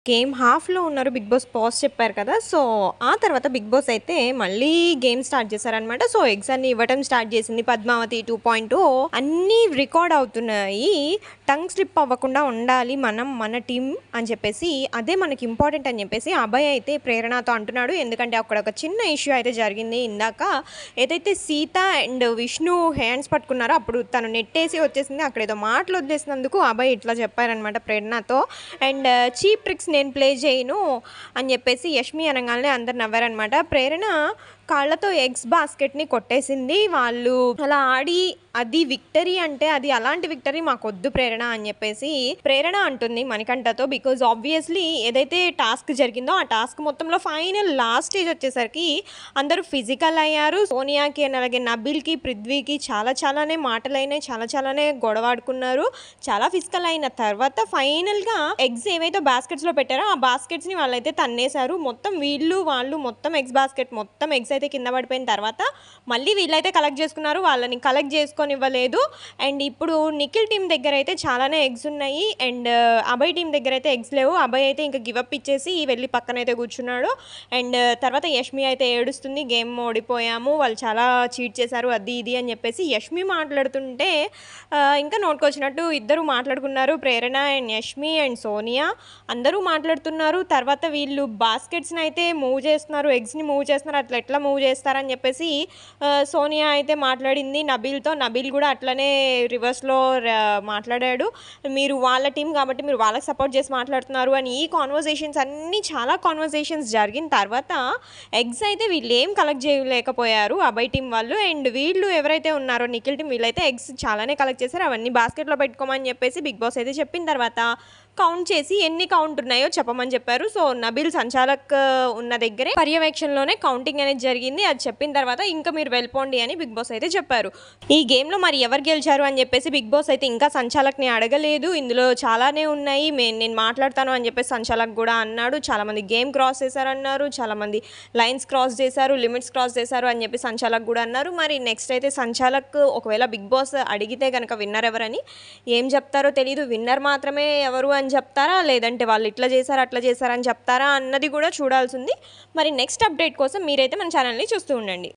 Game హాఫ్‌లో ఉన్నారు. 'Big boss' pause చెప్పారు కదా! సో, ఆ తర్వాత 'బిగ్ బాస్' అయితే మళ్ళీ గేమ్ స్టార్ట్ చేశారనమాట. సో, ఎగ్స్ అన్నీ ఇవ్వటం స్టార్ట్ చేసింది. 'పద్మావతి 2.0' అన్నీ రికార్డ్ అవుతున్నాయి. టంగ్ స్లిప్ అవ్వకుండా ఉండాలి మనం, మన టీమ్ అని చెప్పేసి, అదే మనకి ఇంపార్టెంట్ అని చెప్పేసి అభయ్ అయితే ప్రేరణతో అంటున్నాడు. ఎందుకంటే అక్కడ ఒక చిన్న ఇష్యూ అయితే జరిగింది ఇందాక. ఏదైతే సీత అండ్ విష్ణు హ్యాండ్స్ పట్టుకున్నారో అప్పుడు తను నెట్టేసి వచ్చేసింది. అక్కడేదో మాటలు వదిలేసినందుకు అభయ్ ఇట్లా చెప్పారనమాట ప్రేరణతో. అండ్ చీప్ ట్రిక్స్ నేను ప్లే చేయను అని చెప్పేసి యష్మి అనగానే అందరు నవ్వారనమాట. ప్రేరణ కాళ్ళతో ఎగ్స్ బాస్కెట్ని కొట్టేసింది. వాళ్ళు అలా ఆడి అది విక్టరీ అంటే అది అలాంటి విక్టరీ మాకొద్దు ప్రేరణ అని చెప్పేసి ప్రేరణ అంటుంది మణికంఠతో. బికాజ్ ఆబ్వియస్లీ ఏదైతే టాస్క్ జరిగిందో ఆ టాస్క్ మొత్తంలో ఫైనల్ లాస్ట్ స్టేజ్ వచ్చేసరికి అందరూ ఫిజికల్ అయ్యారు. సోనియాకి అండ్ అలాగే నబీల్కి, పృథ్వీకి చాలానే మాటలైనాయి, చాలానే గొడవాడుకున్నారు. చాలా ఫిజికల్ అయిన తర్వాత ఫైనల్గా ఎగ్స్ ఏవైతే బాస్కెట్స్లో పెట్టారో ఆ బాస్కెట్స్ని వాళ్ళైతే తన్నేశారు. మొత్తం వాళ్ళు మొత్తం ఎగ్స్ బాస్కెట్ మొత్తం ఎగ్స్ అయితే కింద పడిపోయిన తర్వాత మళ్ళీ వీళ్ళైతే కలెక్ట్ చేసుకున్నారు. వాళ్ళని కలెక్ట్ చేసుకొని ఇవ్వలేదు. అండ్ ఇప్పుడు నిఖిల్ టీం దగ్గర అయితే చాలానే ఎగ్స్ ఉన్నాయి. అండ్ అభయ్ టీం దగ్గర అయితే ఎగ్స్ లేవు. అభయ్ అయితే ఇంకా గివప్ ఇచ్చేసి వెళ్ళి పక్కనైతే కూర్చున్నాడు. అండ్ తర్వాత యష్మి అయితే ఏడుస్తుంది, గేమ్ ఓడిపోయాము, వాళ్ళు చాలా చీట్ చేశారు అది ఇది అని చెప్పేసి యష్మి మాట్లాడుతుంటే ఇంకా నోటుకొచ్చినట్టు ఇద్దరు మాట్లాడుకున్నారు. ప్రేరణ అండ్ యష్మి అండ్ సోనియా అందరూ మాట్లాడుతున్నారు. తర్వాత వీళ్ళు బాస్కెట్స్ని అయితే మూవ్ చేస్తున్నారు, ఎగ్స్ని మూవ్ చేస్తున్నారు. అట్లా ఎట్లా మూవ్ చేస్తారని చెప్పేసి సోనియా అయితే మాట్లాడింది నబీల్తో. నబీల్ కూడా అట్లనే రివర్స్లో మాట్లాడాడు. మీరు వాళ్ళ టీం కాబట్టి మీరు వాళ్ళకి సపోర్ట్ చేసి మాట్లాడుతున్నారు అని. ఈ కాన్వర్జేషన్స్ అన్నీ చాలా కాన్వర్జేషన్స్ జరిగిన తర్వాత ఎగ్స్ అయితే వీళ్ళు ఏం కలెక్ట్ చేయలేకపోయారు అభయ్ టీం వాళ్ళు. అండ్ వీళ్ళు ఎవరైతే ఉన్నారో నిఖిల్ టీం వీళ్ళైతే ఎగ్స్ చాలానే కలెక్ట్ చేశారు. అవన్నీ బాస్కెట్లో పెట్టుకోమని చెప్పేసి బిగ్ బాస్ అయితే చెప్పిన తర్వాత కౌంట్ చేసి ఎన్ని కౌంట్ ఉన్నాయో చెప్పమని చెప్పారు. సో, నబీల్ సంచాలక్ ఉన్న దగ్గరే పర్యవేక్షణలోనే కౌంటింగ్ అనేది జరిగింది. అది చెప్పిన తర్వాత ఇంకా మీరు వెళ్ళిపోండి అని బిగ్ బాస్ అయితే చెప్పారు. ఈ గేమ్లో మరి ఎవరు గెలిచారు అని చెప్పేసి బిగ్ బాస్ అయితే ఇంకా సంచాలక్ని అడగలేదు. ఇందులో చాలానే ఉన్నాయి, నేను మాట్లాడతాను అని చెప్పేసి సంచాలక్ కూడా అన్నాడు. చాలామంది గేమ్ క్రాస్ చేశారన్నారు, చాలామంది లైన్స్ క్రాస్ చేశారు, లిమిట్స్ క్రాస్ చేశారు అని చెప్పి సంచాలక్ కూడా అన్నారు. మరి నెక్స్ట్ అయితే సంచాలక్ ఒకవేళ బిగ్ బాస్ అడిగితే కనుక విన్నర్ ఎవరని ఏం చెప్తారో తెలియదు. విన్నర్ మాత్రమే ఎవరు అని చెప్తారా, లేదంటే వాళ్ళు ఇట్లా చేశారు అట్లా చేశారని చెప్తారా అన్నది కూడా చూడాల్సింది. మరి నెక్స్ట్ అప్డేట్ కోసం మీరైతే మన ఛానల్ని చూస్తూ ఉండండి.